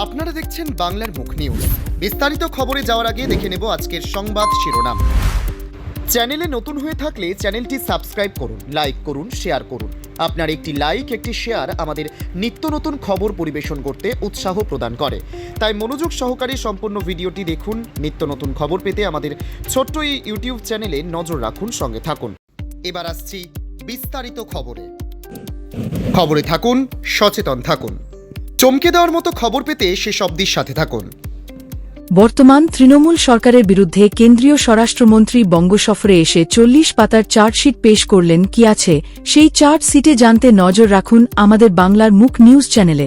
আপনারা দেখছেন বাংলার মুখ নিউজ। বিস্তারিত খবরে যাওয়ার আগে দেখে নেব আজকের সংবাদ শিরোনাম। চ্যানেলে নতুন হয়ে থাকলে চ্যানেলটি সাবস্ক্রাইব করুন, লাইক করুন, শেয়ার করুন। আপনার একটি লাইক, একটি শেয়ার আমাদের নিত্য নতুন খবর পরিবেশন করতে উৎসাহ প্রদান করে। তাই মনোযোগ সহকারে সম্পূর্ণ ভিডিওটি দেখুন। নিত্য নতুন খবর পেতে আমাদের ছোট্ট এই ইউটিউব চ্যানেলে নজর রাখুন, সঙ্গে থাকুন। এবার আসছি বিস্তারিত খবরে থাকুন, সচেতন থাকুন। চমকে দেওয়ার মতো খবর পেতে শেষ অবধির সাথে থাকুন। বর্তমান তৃণমূল সরকারের বিরুদ্ধে কেন্দ্রীয় স্বরাষ্ট্রমন্ত্রী বঙ্গ সফরে এসে 40 পাতার চার্জশিট পেশ করলেন। কি আছে সেই চার্জশিটে জানতে নজর রাখুন আমাদের বাংলার মুখ নিউজ চ্যানেলে।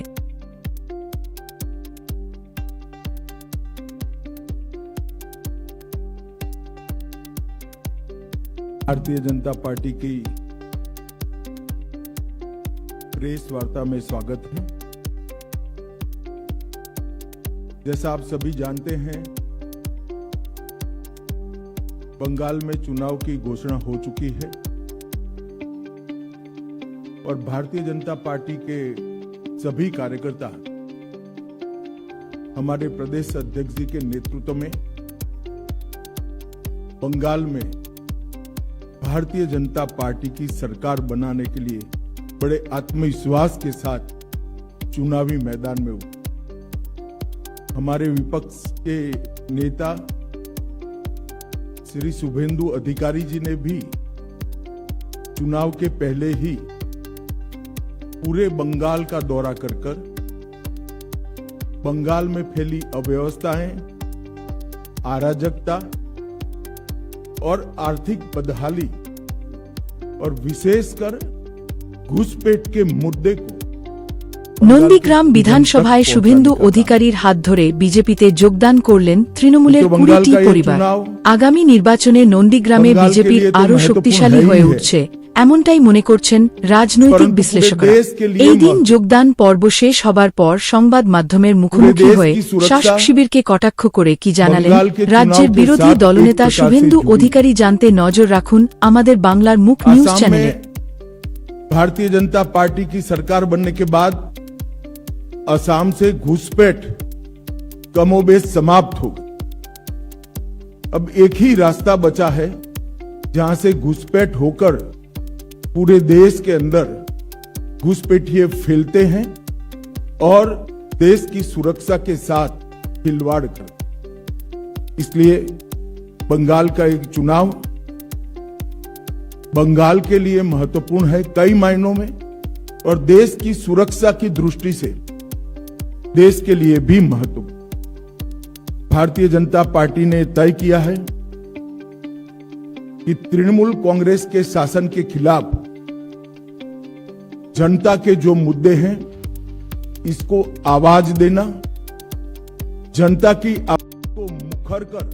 भारतीय जनता पार्टी की प्रेस वार्ता में स्वागत है। जैसा आप सभी जानते हैं, बंगाल में चुनाव की घोषणा हो चुकी है और भारतीय जनता पार्टी के सभी कार्यकर्ता हमारे प्रदेश अध्यक्ष जी के नेतृत्व में बंगाल में भारतीय जनता पार्टी की सरकार बनाने के लिए बड़े आत्मविश्वास के साथ चुनावी मैदान में उतरे। हमारे विपक्ष के नेता श्री शुभेंदु अधिकारी जी ने भी चुनाव के पहले ही पूरे बंगाल का दौरा कर बंगाल में फैली अव्यवस्थाएं, अराजकता और आर्थिक बदहाली और विशेषकर घुसपैठ के मुद्दे को নন্দীগ্রাম বিধানসভায় শুভেন্দু অধিকারীর হাত ধরে বিজেপিতে যোগদান করলেন তৃণমূলের 20টি পরিবার। আগামী নির্বাচনে নন্দীগ্রামে বিজেপির আরও শক্তিশালী হয়ে উঠছে, এমনটাই মনে করছেন রাজনৈতিক বিশ্লেষকরা। এই দিন যোগদান পর্ব শেষ হবার পর সংবাদ মাধ্যমের মুখোমুখি হয়ে শাসক শিবিরকে কটাক্ষ করে কি জানালেন রাজ্যের বিরোধী দলনেতা শুভেন্দু অধিকারী, জানতে নজর রাখুন আমাদের বাংলার মুখ নিউজ চ্যানেলে। भारतीय जनता पार्टी की सरकार बनने के बाद असम से घुसपैठ कमोबेश समाप्त हो गई। अब एक ही रास्ता बचा है जहां से घुसपैठ होकर पूरे देश के अंदर घुसपैठिए फैलते हैं और देश की सुरक्षा के साथ खिलवाड़ करते। इसलिए बंगाल का एक चुनाव बंगाल के लिए महत्वपूर्ण है कई मायनों में, और देश की सुरक्षा की दृष्टि से देश के लिए भी महत्वपूर्ण। भारतीय जनता पार्टी ने तय किया है कि तृणमूल कांग्रेस के शासन के खिलाफ जनता के जो मुद्दे हैं इसको आवाज देना, जनता की आवाज को मुखर कर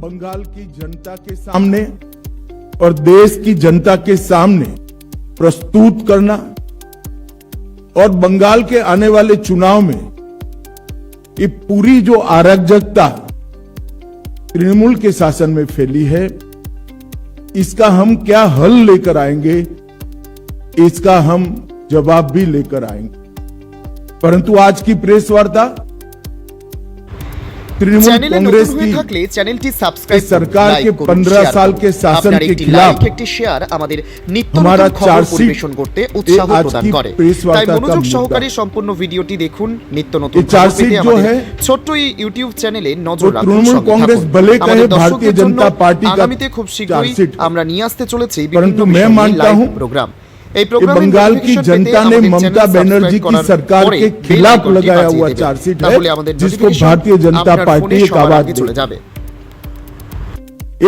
बंगाल की जनता के सामने और देश की जनता के सामने प्रस्तुत करना, और बंगाल के आने वाले चुनाव में ये पूरी जो अराजकता तृणमूल के शासन में फैली है इसका हम क्या हल लेकर आएंगे, इसका हम जवाब भी लेकर आएंगे। परंतु आज की प्रेस वार्ता तृणमूल कांग्रेस की থাকলে চ্যানেলটি সাবস্ক্রাইব করুন, सरकार লাইক के করুন, 15 শেয়ার साल করুন। के शासन আপনার के একটি खिलाफ লাইক, একটি শেয়ার আমাদের নিত্য हमारा নতুন খবর चार्जशीट পরিবেশন করতে উৎসাহ आज প্রদান की করে। प्रेस वार्ता তাই का মনোযোগ मुद्दा। সহকারে সম্পূর্ণ ভিডিওটি দেখুন। নিত্য নতুন ये খবর चार्जशीट পেতে जो আমাদের है ছোট্ট এই ইউটিউব চ্যানেলে নজর वो রাখুন, तृणमूल সঙ্গে कांग्रेस থাকুন। भले कहे আমাদের भारतीय দর্শকদের জন্য जनता पार्टी का আগামীতে খুব শীঘ্রই चार्जशीट है। আমরা নিয়ে আসতে চলেছি परंतु বিভিন্ন मैं বিষয় নিয়ে मानता লাইভ हूं প্রোগ্রাম। এই कि প্রোগ্রামে बंगाल की নোটিফিকেশন जनता পেতে ने আমাদের ममता চ্যানেল बनर्जी সাবস্ক্রাইব की করার सरकार পরে के বেল खिलाफ আইকনটি लगाया বাজিয়ে हुआ দেবেন। चार्जशीट তাহলে है আমাদের जिसको নোটিফিকেশন भारतीय जनता আপনার पार्टी ফোনে एक সবার आवाज আগে চলে देगी। যাবে।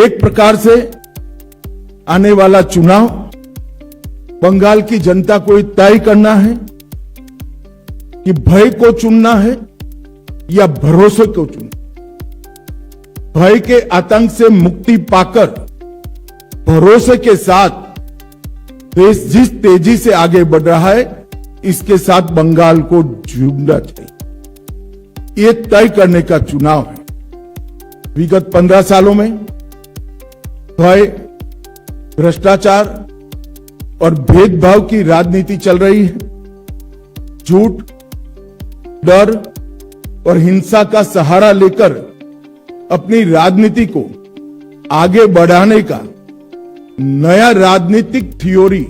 एक प्रकार से आने वाला चुनाव बंगाल की जनता को तय करना है कि भय को चुनना है या भरोसे को चुनना। भय के आतंक से मुक्ति पाकर भरोसे के साथ देश जिस तेजी से आगे बढ़ रहा है इसके साथ बंगाल को जुड़ना चाहिए। ये तय करने का चुनाव है। विगत 15 सालों में भय, भ्रष्टाचार और भेदभाव की राजनीति चल रही है। झूठ डर और हिंसा का सहारा लेकर अपनी राजनीति को आगे बढ़ाने का नया राजनीतिक थ्योरी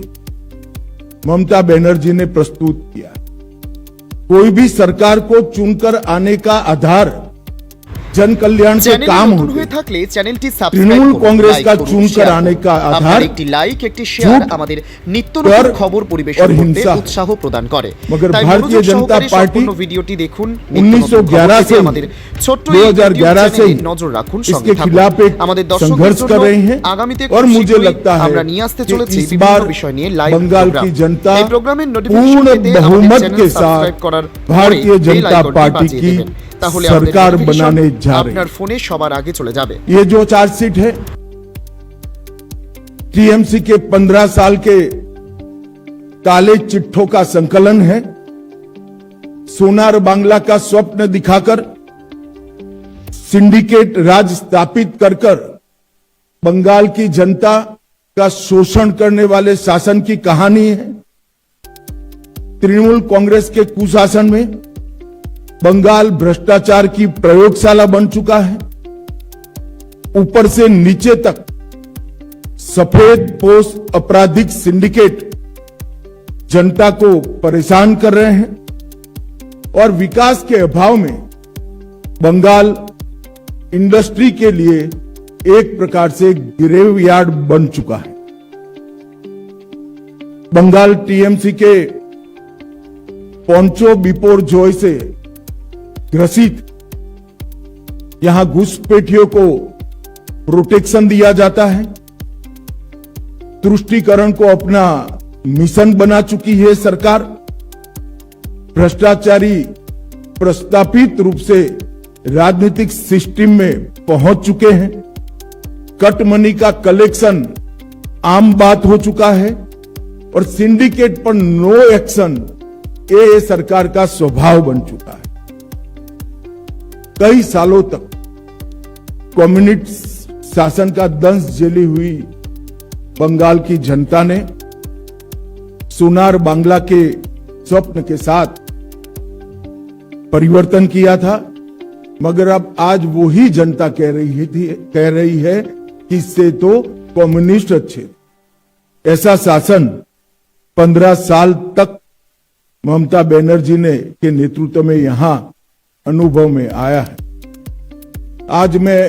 ममता बनर्जी ने प्रस्तुत किया। कोई भी सरकार को चुनकर आने का आधार जन कल्याण से काम होते থাকলে চ্যানেলটি সাবস্ক্রাইব তৃণমূল করুন, कांग्रेस লাইক का করুন, चुनकर শেয়ার आने করুন। का আপনার आधार একটি লাইক একটি শেয়ার झूठ আমাদের নিত্য নতুন और খবর পরিবেশন और করতে हिंसा। উৎসাহ প্রদান করে। मगर তাই भारतीय মনোযোগ जनता সহকারে पार्टी সম্পূর্ণ ভিডিওটি দেখুন। 1911 से আমাদের ছোট্ট এই 2011 से চ্যানেলে নজর রাখুন, সঙ্গে इसके থাকুন। खिलाफ एक আমাদের দর্শকদের संघर्ष জন্য कर रहे हैं আগামীতে और খুব मुझे শীঘ্রই लगता है আমরা নিয়ে আসতে कि চলেছি इस বিভিন্ন बार বিষয় নিয়ে লাইভ बंगाल প্রোগ্রাম। की जनता এই প্রোগ্রামের নোটিফিকেশন पूर्ण পেতে আমাদের बहुमत চ্যানেল के সাবস্ক্রাইব साथ করার भारतीय পরে বেল जनता আইকনটি पार्टी বাজিয়ে की দেবেন। তাহলে सरकार আমাদের बनाने নোটিফিকেশন जा रहे আপনার ফোনে সবার আগে চলে যাবে। ये जो चार्जशीट है टीएमसी के 15 साल के काले चिट्ठों का संकलन है। सोनार बांग्ला का स्वप्न दिखाकर सिंडिकेट राज स्थापित कर बंगाल की जनता का शोषण करने वाले शासन की कहानी है। तृणमूल कांग्रेस के कुशासन में बंगाल भ्रष्टाचार की प्रयोगशाला बन चुका है। ऊपर से नीचे तक सफेद पोष आपराधिक सिंडिकेट जनता को परेशान कर रहे हैं और विकास के अभाव में बंगाल इंडस्ट्री के लिए एक प्रकार से ग्रेवयार्ड बन चुका है। बंगाल टीएमसी के पोंचो बिपोर जॉय से ग्रसित यहां घुसपैठियों को प्रोटेक्शन दिया जाता है। तुष्टीकरण को अपना मिशन बना चुकी है सरकार। भ्रष्टाचारी प्रस्तापित रूप से राजनीतिक सिस्टम में पहुंच चुके हैं। कट मनी का कलेक्शन आम बात हो चुका है और सिंडिकेट पर नो एक्शन ये सरकार का स्वभाव बन चुका है। कई सालों तक कम्युनिस्ट शासन का दंश झेली हुई बंगाल की जनता ने सोनार बांग्ला के स्वप्न के साथ परिवर्तन किया था, मगर अब आज वही जनता कह रही है कि इससे तो कम्युनिस्ट अच्छे। ऐसा शासन 15 साल तक ममता बनर्जी ने के नेतृत्व में यहां अनुभव में आया है। आज मैं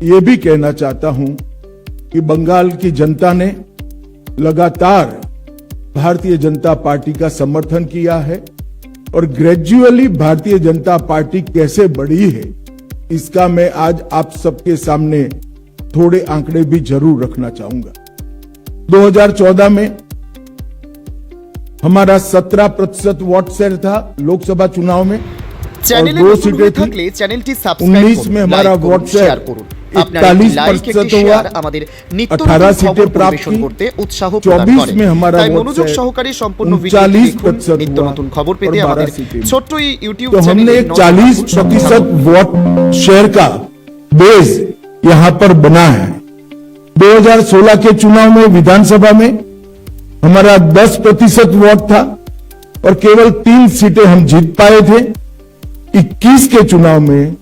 ये भी कहना चाहता हूं कि बंगाल की जनता ने लगातार भारतीय जनता पार्टी का समर्थन किया है और ग्रेजुअली भारतीय जनता पार्टी कैसे बढ़ी है इसका मैं आज आप सबके सामने थोड़े आंकड़े भी जरूर रखना चाहूंगा। 2014 में हमारा 17% वोट शेयर था लोकसभा चुनाव में और 2 सीटें थी। 19 में हमारा वोट शेयर 41% हुआ, 18 सीटें प्राप्त की। 24 में हमारा वोट शेयर 39% हुआ और 12 सीटें। तो हमने एक 40% वोट शेयर का बेस यहां पर बना है। 2016 के चुनाव में विधानसभा में हमारा 10% वोट था और केवल 3 सीटें हम जीत पाए थे। 21 के चुनाव में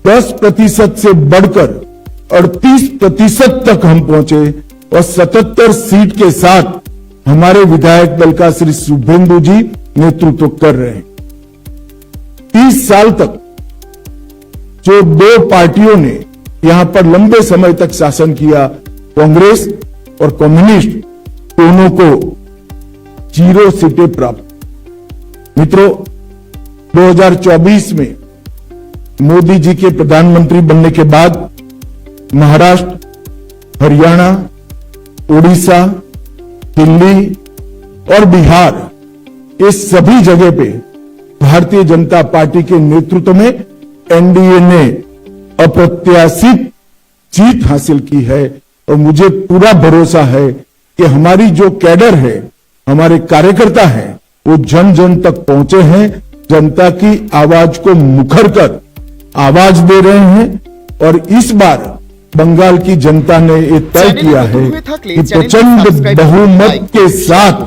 10% से बढ़कर 38% तक हम पहुंचे और 77 सीट के साथ हमारे विधायक दल का श्री शुभेंदु जी नेतृत्व कर रहे हैं। 30 साल तक जो 2 पार्टियों ने यहां पर लंबे समय तक शासन किया, कांग्रेस और कम्युनिस्ट, दोनों को 0 सीटें प्राप्त। मित्रों, 2024 में मोदी जी के प्रधानमंत्री बनने के बाद महाराष्ट्र, हरियाणा, उड़ीसा, दिल्ली और बिहार ये सभी जगह पे भारतीय जनता पार्टी के नेतृत्व में एनडीए ने अप्रत्याशित जीत हासिल की है और मुझे पूरा भरोसा है कि हमारी जो कैडर है, हमारे कार्यकर्ता हैं, वो जन जन तक पहुंचे हैं, जनता की आवाज को मुखर कर आवाज दे रहे हैं और इस बार बंगाल की जनता ने ये तय किया है कि प्रचंड बहुमत के साथ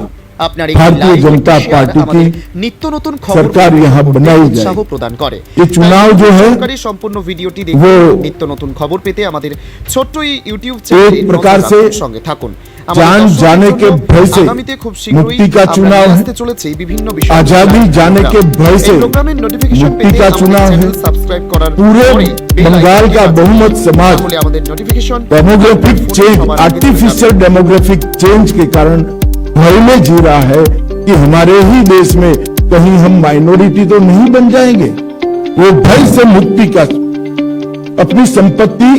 আপনার একটি भारतीय লাইক, जनता একটি শেয়ার पार्टी আমাদের की নিত্য নতুন খবর सरकार यहाँ बनाई উৎসাহ जाए। প্রদান করে। ये चुनाव जो है সরকারি সম্পূর্ণ ভিডিওটি দেখুন, वो নিত্য নতুন খবর পেতে আমাদের ছোট্ট এই ইউটিউব চ্যানেলে एक प्रकार से সঙ্গে থাকুন। जान जाने के भय से আগামীতে খুব শীঘ্রই मुक्ति का আমরা चुनाव নিয়ে है, আসতে চলেছি বিভিন্ন বিষয়। आजादी जाने के भय से প্রোগ্রামের নোটিফিকেশন मुक्ति পেতে का আমাদের चुनाव চ্যানেল है। সাবস্ক্রাইব করার पूरे পরে বেল बंगाल আইকনটি का বাজিয়ে बहुमत দিন। समाज তাহলে আমাদের notification demographic change, artificial demographic change के कारण भय में जी रहा है कि हमारे ही देश में कहीं हम माइनॉरिटी तो नहीं बन जाएंगे। वो भय से मुक्ति का, अपनी संपत्ति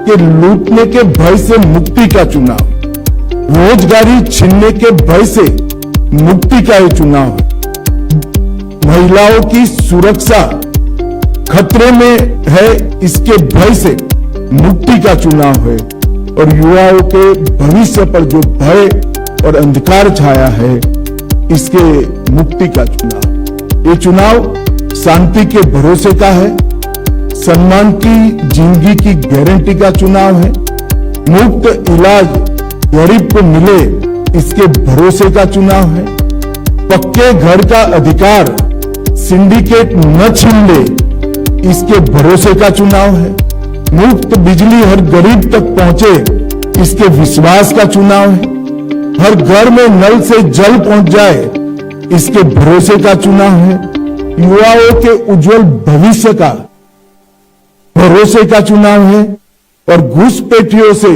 के लूटने के भय से मुक्ति का चुनाव, रोजगारी छीनने के भय से मुक्ति का ये चुनाव है। महिलाओं की सुरक्षा खतरे में है, इसके भय से मुक्ति का चुनाव है। और युवाओं के भविष्य पर जो भय और अंधकार छाया है, इसके मुक्ति का चुनाव। ये चुनाव शांति के भरोसे का है, सम्मान की जिंदगी की गारंटी का चुनाव है, मुफ्त इलाज गरीब को मिले इसके भरोसे का चुनाव है, पक्के घर का अधिकार सिंडिकेट न छीन ले इसके भरोसे का चुनाव है, मुफ्त बिजली हर गरीब तक पहुंचे इसके विश्वास का चुनाव है, हर घर में नल से जल पहुंच जाए इसके भरोसे का चुनाव है, युवाओं के उज्जवल भविष्य का भरोसे का चुनाव है, और घुसपैठियों से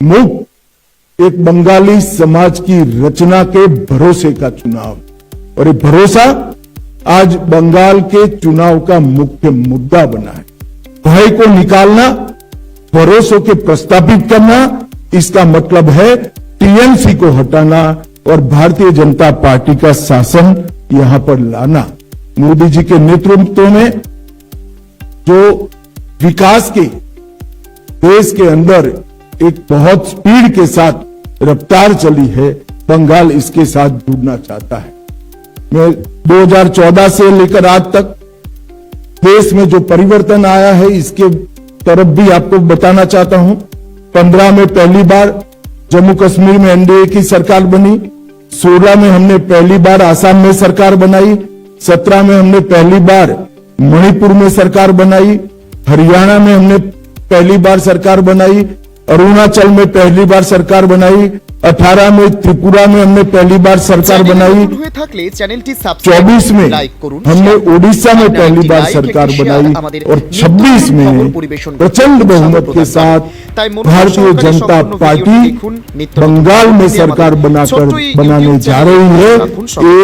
मुक्त एक बंगाली समाज की रचना के भरोसे का चुनाव। और ये भरोसा आज बंगाल के चुनाव का मुख्य मुद्दा बना है। भय को निकालना, भरोसों के प्रस्तावित करना, इसका मतलब है टीएमसी को हटाना और भारतीय जनता पार्टी का शासन यहां पर लाना। मोदी जी के नेतृत्व में जो विकास के देश के अंदर एक बहुत स्पीड के साथ रफ्तार चली है, बंगाल इसके साथ जुड़ना चाहता है। मैं 2014 से लेकर आज तक देश में जो परिवर्तन आया है, इसके तरफ भी आपको बताना चाहता हूं। 15 में पहली बार जम्मू कश्मीर में एनडीए की सरकार बनी, 16 में हमने पहली बार आसाम में सरकार बनाई, 17 में हमने पहली बार मणिपुर में सरकार बनाई, हरियाणा में हमने पहली बार सरकार बनाई, अरुणाचल में पहली बार सरकार बनाई, 18 में त्रिपुरा में हमने पहली बार सरकार बनाई, 24 में हमने उड़ीसा में पहली बार सरकार बनाई, और 26 में प्रचंड बहुमत के साथ भारतीय जनता पार्टी बंगाल में सरकार बनाने जा रही है। ये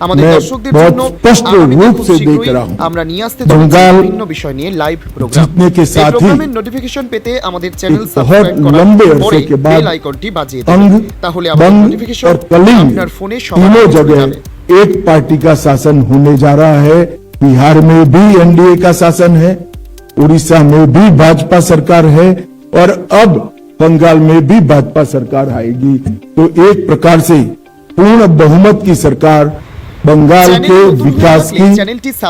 मैं बहुत स्पष्ट रूप से देख रहा हूं। बंगाल जीतने के साथ ही নোটিফিকেশন পেতে আমাদের চ্যানেল बहुत সাবস্ক্রাইব করার लंबे পরে अरसे के बाद বেল আইকনটি বাজিয়ে अंग, দিন। তাহলে আমাদের बंग নোটিফিকেশন और कलिंग আপনার ফোনে সবার तीनों আগে চলে जगह যাবে। एक पार्टी का शासन होने जा रहा है। बिहार में भी एनडीए का शासन है, उड़ीसा में भी भाजपा सरकार है, और अब बंगाल में भी भाजपा सरकार आएगी। तो एक प्रकार से पूर्ण बहुमत की सरकार बंगाल के विकास की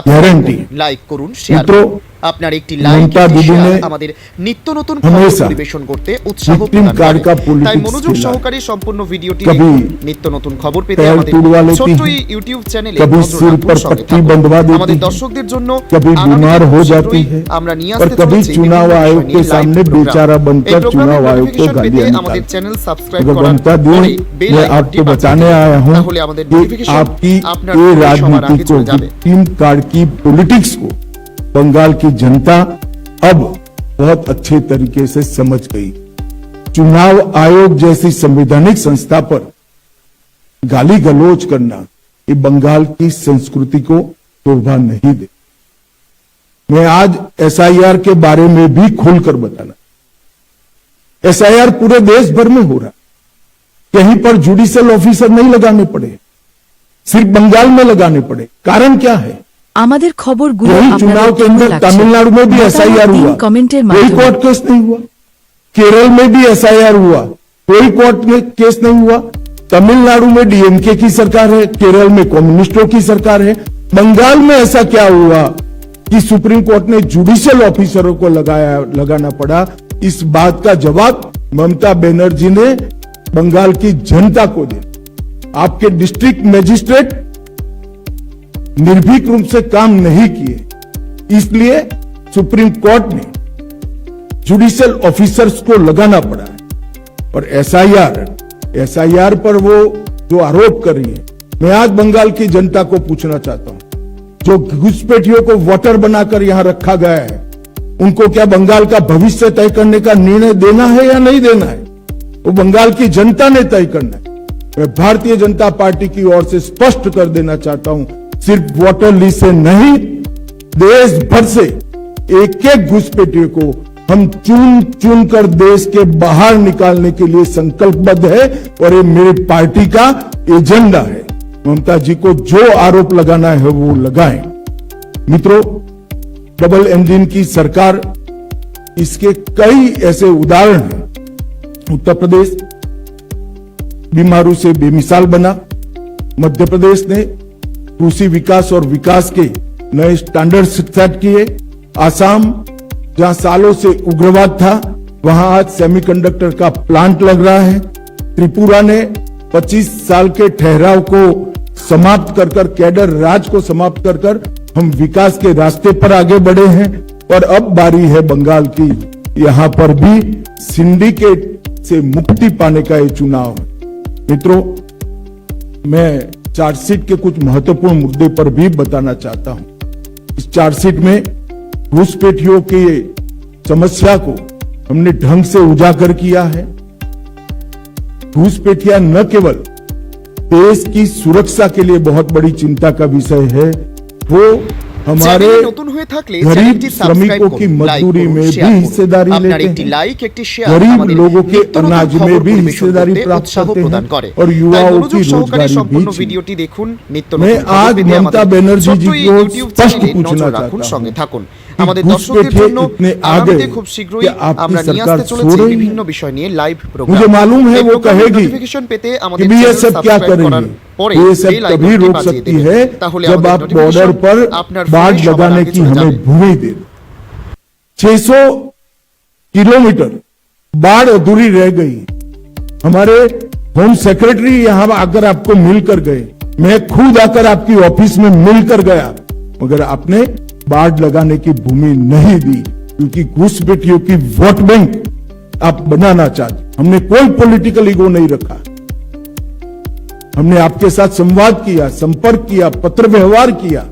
गारंटी। লাইক করুন, শেয়ার मित्रों, করুন। আপনার একটি লাইক, ममता একটি दीदी শেয়ার ने আমাদের নিত্য নতুন খবর हमेशा পরিবেশন করতে উৎসাহ victim প্রদান card का করে। politics তাই মনোযোগ खेला। সহকারে সম্পূর্ণ ভিডিওটি कभी দেখুন। নিত্য নতুন খবর পেতে पैर আমাদের टूटवा लेती ছোট্ট है, এই ইউটিউব চ্যানেলে कभी নজর सिर রাখুন, पर সঙ্গে पट्टी থাকুন। बंधवा देती আমাদের है, দর্শকদের জন্য कभी আগামী बीमार দিনে हो খুব जाती শীঘ্রই है, আমরা নিয়ে और আসতে कभी চলেছি चुनाव বিভিন্ন आयोग বিষয় के নিয়ে सामने live program। बेचारा এই बनकर প্রোগ্রামের चुनाव आयोग को নোটিফিকেশন পেতে गालियां আমাদের निकालता চ্যানেল সাবস্ক্রাইব है। করার बनता পরে दूं, বেল मैं আইকনটি आपको বাজিয়ে बताने দিন। आया हूं তাহলে আমাদের कि নোটিফিকেশন आपकी আপনার ये ফোনে সবার राजनीति আগে को, চলে যাবে। टीम कार्ड की पॉलिटिक्स को बंगाल की जनता अब बहुत अच्छे तरीके से समझ गई। चुनाव आयोग जैसी संवैधानिक संस्था पर गाली गलौज करना ये बंगाल की संस्कृति को शोभा नहीं दे। मैं आज एसआईआर के बारे में भी खुलकर बताना, एसआईआर पूरे देश भर में हो रहा, कहीं पर जुडिशियल ऑफिसर नहीं लगाने पड़े, सिर्फ बंगाल में लगाने पड़े। कारण क्या है? আমাদের খবরগুলো यही আপনাদের चुनाव के কেমন अंदर লাগছে? तमिलनाडु में भी एसआईआर মতামত দিন हुआ, কমেন্টের कोई মাধ্যমে। कोर्ट केस नहीं हुआ। केरल में भी एसआईआर हुआ, कोई कोर्ट में केस नहीं हुआ। तमिलनाडु में डीएमके की सरकार है, केरल में कम्युनिस्टों की सरकार है। बंगाल में ऐसा क्या हुआ कि सुप्रीम कोर्ट ने जुडिशियल ऑफिसरों को लगाना पड़ा? इस बात का जवाब ममता बनर्जी ने बंगाल की जनता को दिया। आपके डिस्ट्रिक्ट मजिस्ट्रेट निर्भीक रूप से काम नहीं किए, इसलिए सुप्रीम कोर्ट ने जुडिशियल ऑफिसर्स को लगाना पड़ा है। और एसआईआर पर वो जो आरोप कर रही है, मैं आज बंगाल की जनता को पूछना चाहता हूं, जो घुसपैठियों को वोटर बनाकर यहां रखा गया है, उनको क्या बंगाल का भविष्य तय करने का निर्णय देना है या नहीं देना है? वो बंगाल की जनता ने तय करना है। मैं भारतीय जनता पार्टी की ओर से स्पष्ट कर देना चाहता हूं, सिर्फ वोटर लिस्ट से नहीं, देश भर से एक एक घुसपैठियों को हम चुन कर देश के बाहर निकालने के लिए संकल्पबद्ध है और ये मेरी पार्टी का एजेंडा है। ममता जी को जो आरोप लगाना है वो लगाएं। मित्रों, डबल इंजन की सरकार, इसके कई ऐसे उदाहरण हैं। उत्तर प्रदेश बीमारू से बेमिसाल बना, मध्य प्रदेश ने कृषि विकास और विकास के नए स्टैंडर्ड सेट किए, आसाम जहां सालों से उग्रवाद था, वहां आज सेमीकंडक्टर का प्लांट लग रहा है, त्रिपुरा ने 25 साल के ठहराव को समाप्त कर कैडर राज को समाप्त कर हम विकास के रास्ते पर आगे बढ़े हैं। और अब बारी है बंगाल की, यहां पर भी सिंडिकेट से मुक्ति पाने का ये चुनाव है। मित्रों, मैं चार्जशीट के कुछ महत्वपूर्ण मुद्दे पर भी बताना चाहता हूं। इस चार्जशीट में घुसपैठियों की समस्या को हमने ढंग से उजागर किया है। घुसपैठिया न केवल देश की सुरक्षा के लिए बहुत बड़ी चिंता का विषय है, वो हमारे गरीब श्रमिकों की मजदूरी में भी हिस्सेदारी लेते हैं, गरीब लोगों के अनाज में भी हिस्सेदारी प्राप्त करते हैं और युवाओं की रोजगारी भी। मैं आज ममता बनर्जी जी को स्पष्ट पूछना चाहता हूं, আমাদের দর্শকদের জন্য আগামীতে খুব শীঘ্রই আমরা নিয়ে আসতে চলেছি বিভিন্ন বিষয় নিয়ে লাইভ প্রোগ্রাম। मुझे मालूम है वो कहेगी कि बीएसएफ क्या करेंगे, बीएसएफ तभी रोक सकती है जब आप बॉर्डर पर बाड़ लगाने की हमें भूमि दे। 600 किलोमीटर बाढ़ अधूरी रह गई। हमारे होम सेक्रेटरी यहां आकर आपको मिलकर गए, मैं खुद आकर आपकी ऑफिस में मिलकर गया, मगर आपने बाढ़ लगाने की भूमि नहीं दी, क्योंकि घुसपैठियों की वोट बैंक आप बनाना चाहते। हमने कोई पॉलिटिकल ईगो नहीं रखा, हमने आपके साथ संवाद किया, संपर्क किया, पत्र व्यवहार किया,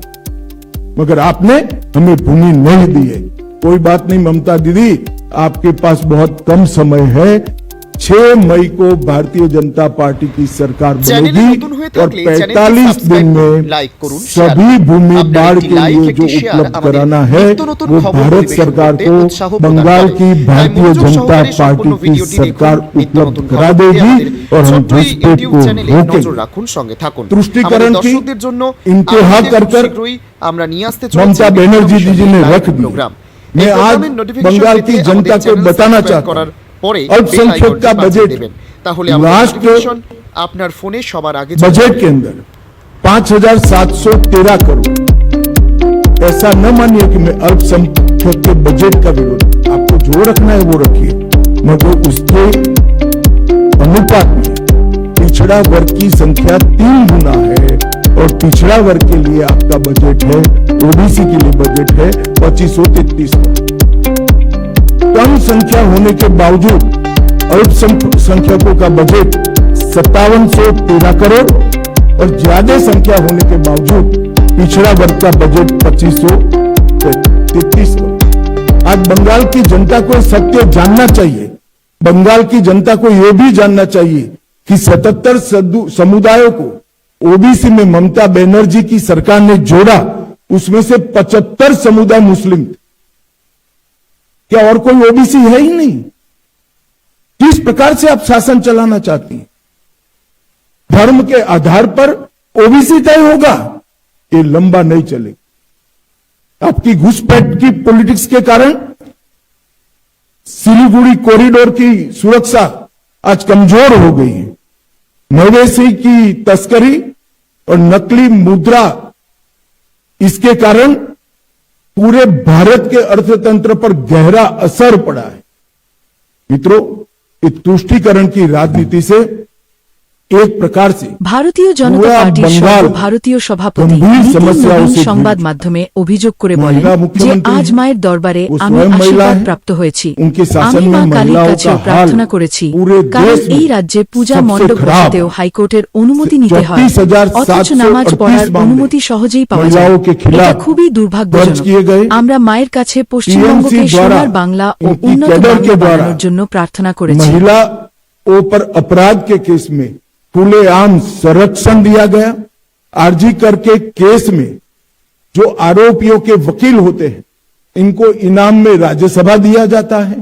मगर आपने हमें भूमि नहीं दी है। कोई बात नहीं ममता दीदी, आपके पास बहुत कम समय है। 6 मई को भारतीय जनता पार्टी की सरकार बनेगी और 45 दिन में सभी भूमि बाढ़ के लिए जो उपलब्ध कराना है वो भारत सरकार को बंगाल की भारतीय जनता पार्टी की सरकार उपलब्ध करा देगी और हम घुसपैठ को रोकेंगे। तुष्टिकरण की इंतहा कर ममता बनर्जी जी ने रख दी। मैं आज बंगाल की जनता को बताना चाहता हूं, अल्पसंख्यक का बजट राष्ट्र আপনার ফোনে সবার আগে बजट के अंदर 5713 करोड़। ऐसा न मानिए कि मैं अल्पसंख्यक के बजट का विरोध, आपको जो रखना है वो रखिए, मगर उसके अनुपात में पिछड़ा वर्ग की संख्या 3 गुना है और पिछड़ा वर्ग के लिए आपका बजट है, ओबीसी के लिए बजट है 2533 करोड़। कम संख्या होने के बावजूद अल्पसंख्यकों का बजट 5713 करोड़ और ज्यादा संख्या होने के बावजूद पिछड़ा वर्ग का बजट 2533 करोड़। आज बंगाल की जनता को सत्य जानना चाहिए, बंगाल की जनता को यह भी जानना चाहिए कि 77 समुदायों को ओबीसी में ममता बनर्जी की सरकार ने जोड़ा, उसमें से 75 समुदाय मुस्लिम थे। क्या और कोई ओबीसी है ही नहीं? किस प्रकार से आप शासन चलाना चाहती हैं? धर्म के आधार पर ओबीसी तय होगा, ये लंबा नहीं चलेगा। आपकी घुसपैठ की पॉलिटिक्स के कारण सिलीगुड़ी कॉरिडोर की सुरक्षा आज कमजोर हो गई है। मवेशी की तस्करी और नकली मुद्रा, इसके कारण पूरे भारत के अर्थतंत्र पर गहरा असर पड़ा है। मित्रों, इस तुष्टीकरण की राजनीति से एक प्रकार से ভারতীয় জনতা পুরা পার্টির বাঙ্গাল সর্বভারতীয় সভাপতি গম্ভীর নিতিন সমস্যাও নবীন সে সংবাদ ঘিরে। মাধ্যমে অভিযোগ করে বলেন महिला যে मुख्यमंत्री আজ মায়ের দরবারে वो আমি स्वयं महिला আশীর্বাদ है। প্রাপ্ত হয়েছি उनके शासन আমি মা में কালীর महिलाओं কাছেও का প্রার্থনা हाल করেছি पूरे কারণ देश में এই রাজ্যে পূজা सबसे মণ্ডপ खराब। বসাতেও হাইকোর্টের অনুমতি নিতে হয় 34,738 অথচ নামাজ পড়ার मामले অনুমতি সহজেই পাওয়া যায় महिलाओं के खिलाफ এটা খুবই दर्ज দুর্ভাগ্যজনক किए गए। আমরা মায়ের কাছে পশ্চিমবঙ্গকে TMC द्वारा সোনার বাংলা ও इनकी উন্নত कैडर के বাংলা द्वारा বানানোর জন্য প্রার্থনা করেছি महिलाओं पर अपराध के केस में खुलेआम संरक्षण दिया गया। आरजी करके केस में जो आरोपियों के वकील होते हैं इनको इनाम में राज्यसभा दिया जाता है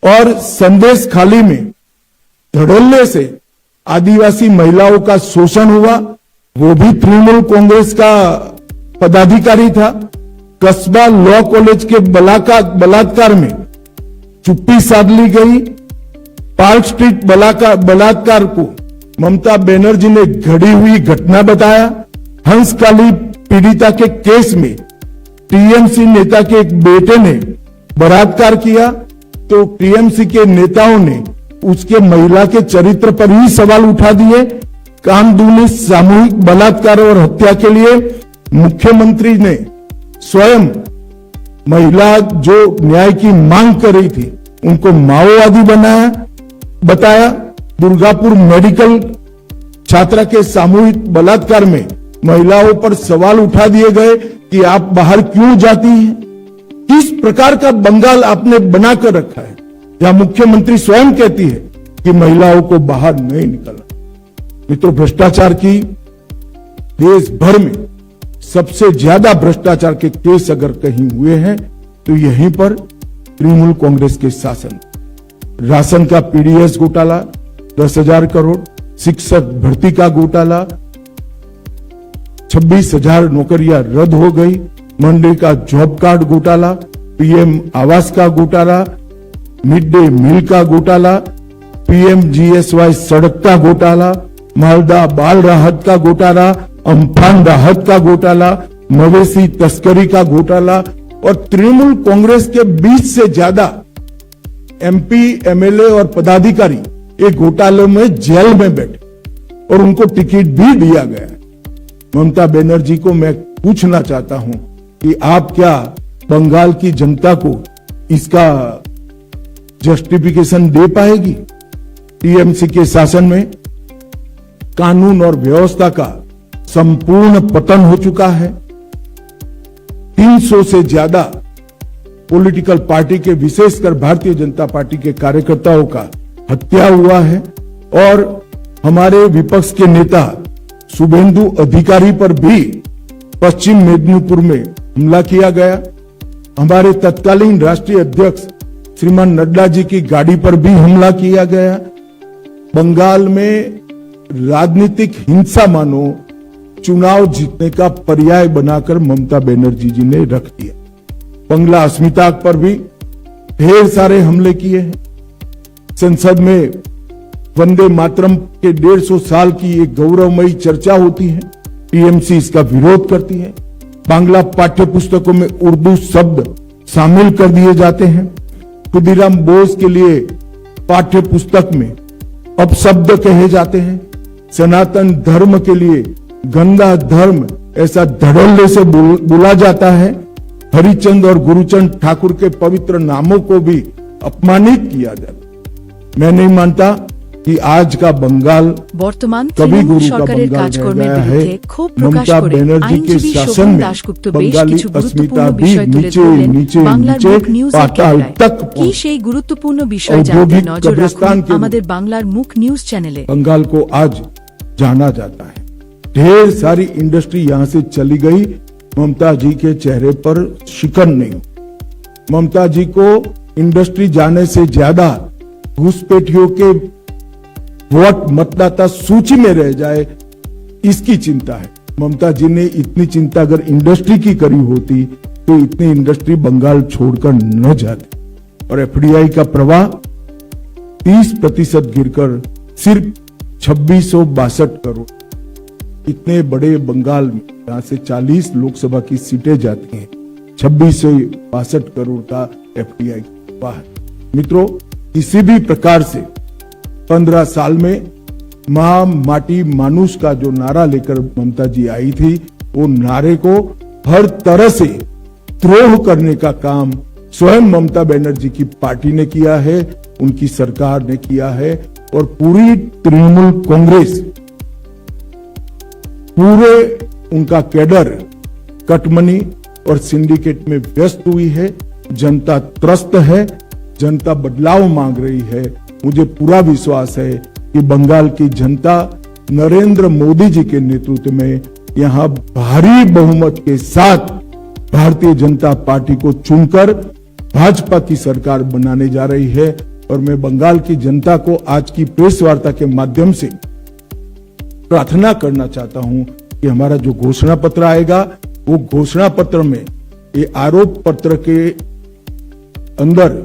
और संदेश खाली में धड़ल्ले से आदिवासी महिलाओं का शोषण हुआ। वो भी तृणमूल कांग्रेस का पदाधिकारी था। कस्बा लॉ कॉलेज के बलात्कार में चुप्पी साध ली गई। पार्क स्ट्रीट बलात्कार को ममता बनर्जी ने घड़ी हुई घटना बताया। हंसकाली पीड़िता के केस में टीएमसी नेता के एक बेटे ने बलात्कार किया तो टीएमसी के नेताओं ने उसके महिला के चरित्र पर ही सवाल उठा दिए। कामदूनी सामूहिक बलात्कार और हत्या के लिए मुख्यमंत्री ने स्वयं महिला जो न्याय की मांग कर रही थी उनको माओवादी बताया। दुर्गापुर मेडिकल छात्रा के सामूहिक बलात्कार में महिलाओं पर सवाल उठा दिए गए कि आप बाहर क्यों जाती हैं। किस प्रकार का बंगाल आपने बनाकर रखा है जहां मुख्यमंत्री स्वयं कहती है कि महिलाओं को बाहर नहीं निकलना। मित्रों, भ्रष्टाचार की देश भर में सबसे ज्यादा भ्रष्टाचार के केस अगर कहीं हुए हैं तो यहीं पर तृणमूल कांग्रेस के शासन। राशन का पीडीएस घोटाला 10,000 करोड़, शिक्षक भर्ती का घोटाला, 26,000 नौकरियां रद्द हो गई, मंडी का जॉब कार्ड घोटाला, पीएम आवास का घोटाला, मिड डे मील का घोटाला, पीएमजीएसवाई सड़क का घोटाला, मालदा बाल राहत का घोटाला, अम्फान राहत का घोटाला, मवेशी तस्करी का घोटाला और तृणमूल कांग्रेस के 20 से ज्यादा एमपी, एमएलए और पदाधिकारी एक घोटाले में जेल में बैठे और उनको टिकट भी दिया गया। ममता बनर्जी को मैं पूछना चाहता हूं कि आप क्या बंगाल की जनता को इसका जस्टिफिकेशन दे पाएगी। टीएमसी के शासन में कानून और व्यवस्था का संपूर्ण पतन हो चुका है। 300 से ज्यादा पॉलिटिकल पार्टी के, विशेषकर भारतीय जनता पार्टी के कार्यकर्ताओं का हत्या हुआ है और हमारे विपक्ष के नेता शुभेंदु अधिकारी पर भी पश्चिम मेदिनीपुर में हमला किया गया। हमारे तत्कालीन राष्ट्रीय अध्यक्ष श्रीमान नड्डा जी की गाड़ी पर भी हमला किया गया। बंगाल में राजनीतिक हिंसा मानो चुनाव जीतने का पर्याय बनाकर ममता बनर्जी जी ने रख दिया। बंगला अस्मिता पर भी ढेर सारे हमले किए हैं। संसद में वंदे मातरम के 150 साल की एक गौरवमयी चर्चा होती है, टीएमसी इसका विरोध करती है। बांग्ला पाठ्य पुस्तकों में उर्दू शब्द शामिल कर दिए जाते हैं। खुदीराम बोस के लिए पाठ्य पुस्तक में अपशब्द कहे जाते हैं। सनातन धर्म के लिए गंदा धर्म ऐसा धड़ल्ले से बोला जाता है। हरिचंद और गुरुचंद ठाकुर के पवित्र नामों को भी अपमानित किया जाता है। मैं नहीं मानता कि आज का बंगाल বর্তমান कभी তৃণমূল गुरु का সরকারের बंगाल रह কাজকর্মের गया है। বিরুদ্ধে ক্ষোভ প্রকাশ ममता করে बनर्जी के আইনজীবী शासन শোভন में দাশগুপ্ত বেশ बंगाली কিছু গুরুত্বপূর্ণ अस्मिता भी বিষয় তুলে नीचे ধরলেন नीचे বাংলার नीचे মুখ নিউজের पाताल ক্যামেরায়। तक কি पहुंच। সেই গুরুত্বপূর্ণ বিষয় জানতে औद्योगिक নজর कब्रिस्तान রাখুন के আমাদের বাংলার মুখ নিউজ চ্যানেলে। बंगाल को आज जाना जाता है। ढेर सारी इंडस्ट्री यहां से चली गई। ममता जी के चेहरे पर शिकन नहीं। ममता जी को इंडस्ट्री जाने से ज्यादा घुसपैठियों के वोट मतदाता सूची में रह जाए इसकी चिंता है। ममता जी ने इतनी चिंता अगर इंडस्ट्री की करी होती तो इतनी इंडस्ट्री बंगाल छोड़कर न जाती। और एफडीआई का प्रवाह 30% गिरकर सिर्फ 2662 करोड़। इतने बड़े बंगाल में जहां से 40 लोकसभा की सीटें जाती हैं, 2662 करोड़ का एफडीआई प्रवाह है। मित्रों, किसी भी प्रकार से 15 साल में माँ माटी मानुष का जो नारा लेकर ममता जी आई थी, वो नारे को हर तरह से द्रोह करने का काम स्वयं ममता बनर्जी की पार्टी ने किया है, उनकी सरकार ने किया है और पूरी तृणमूल कांग्रेस, पूरे उनका कैडर कटमनी और सिंडिकेट में व्यस्त हुई है। जनता त्रस्त है, जनता बदलाव मांग रही है। मुझे पूरा विश्वास है कि बंगाल की जनता नरेंद्र मोदी जी के नेतृत्व में यहां भारी बहुमत के साथ भारतीय जनता पार्टी को चुनकर भाजपा की सरकार बनाने जा रही है। और मैं बंगाल की जनता को आज की प्रेस वार्ता के माध्यम से प्रार्थना करना चाहता हूं कि हमारा जो घोषणा पत्र आएगा, वो घोषणा पत्र में ये आरोप पत्र के अंदर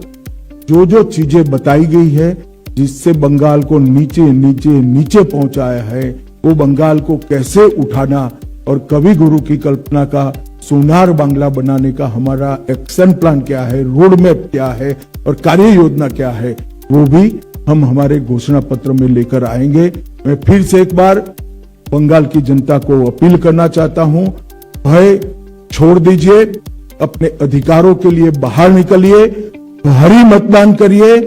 जो जो चीजें बताई गई है, जिससे बंगाल को नीचे नीचे नीचे पहुंचाया है, वो बंगाल को कैसे उठाना और कवि गुरु की कल्पना का सोनार बांग्ला बनाने का हमारा एक्शन प्लान क्या है, रोड मैप क्या है और कार्य योजना क्या है, वो भी हम हमारे घोषणा पत्र में लेकर आएंगे। मैं फिर से एक बार बंगाल की जनता को अपील करना चाहता हूं, भय छोड़ दीजिए, अपने अधिकारों के लिए बाहर निकलिए, भारी मतदान करिए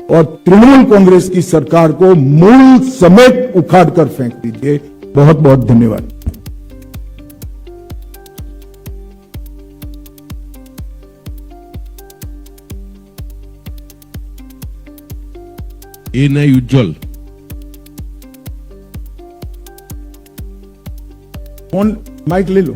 और तृणमूल कांग्रेस की सरकार को मूल समेत उखाड़ कर फेंक दीजिए। बहुत बहुत धन्यवाद। ए नई उज्जवल फोन माइक ले लो।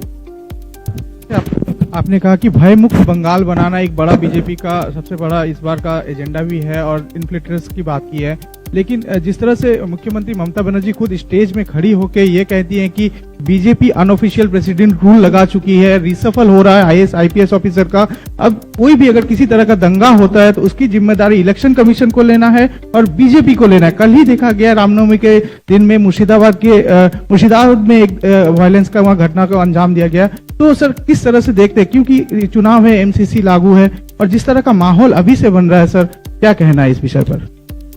आपने कहा कि भय मुक्त बंगाल बनाना एक बड़ा बीजेपी का सबसे बड़ा इस बार का एजेंडा भी है और इन्फ्लेटर्स की बात की है, लेकिन जिस तरह से मुख्यमंत्री ममता बनर्जी खुद स्टेज में खड़ी होकर ये कहती हैं कि बीजेपी अनऑफिशियल प्रेसिडेंट रूल लगा चुकी है, रिसफल हो रहा है आईएएस आईपीएस ऑफिसर का, अब कोई भी अगर किसी तरह का दंगा होता है तो उसकी जिम्मेदारी इलेक्शन कमीशन को लेना है और बीजेपी को लेना है। कल ही देखा गया रामनवमी के दिन में मुर्शिदाबाद में एक वायलेंस का वहां घटना को अंजाम दिया गया। तो सर किस तरह से देखते हैं, क्योंकि चुनाव है, एमसीसी लागू है और जिस तरह का माहौल अभी से बन रहा है, सर क्या कहना है इस विषय पर?